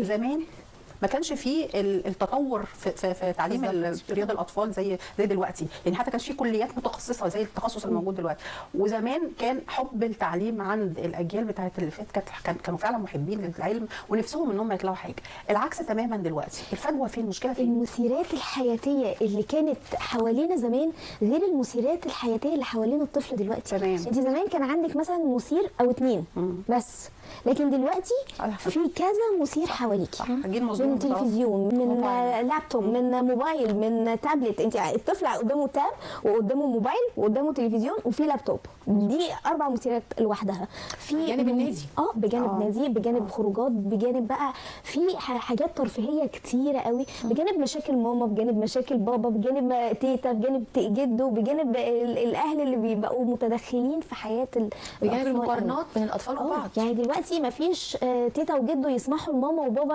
زمان ما كانش فيه التطور في تعليم رياض الاطفال زي دلوقتي، يعني حتى كانش فيه كليات متخصصه زي التخصص الموجود دلوقتي. وزمان كان حب التعليم عند الاجيال بتاعت اللي فاتت كانوا فعلا محبين للعلم ونفسهم ان هم يطلعوا حاجه. العكس تماما دلوقتي. الفجوه فين؟ المشكله فين؟ المثيرات الحياتيه اللي كانت حوالينا زمان غير المثيرات الحياتيه اللي حوالين الطفل دلوقتي. تمام. انت زمان كان عندك مثلا مثير او اتنين بس، لكن دلوقتي في كذا مثير حواليكي، من تلفزيون، من لابتوب، من موبايل، من تابلت. انت الطفل قدامه تاب وقدامه موبايل وقدامه تلفزيون وفي لابتوب. دي 4 مثيرات لوحدها. في بجانب النادي، بجانب نادي، بجانب خروجات، بجانب بقى في حاجات ترفيهيه كتيره قوي، بجانب مشاكل ماما، بجانب مشاكل بابا، بجانب تيتا، بجانب جده، بجانب الاهل اللي بيبقوا متدخلين في حياه بجانب المقارنات بين الاطفال وبعض. يعني دلوقتي ما فيش تيتا وجده يسمحوا لماما وبابا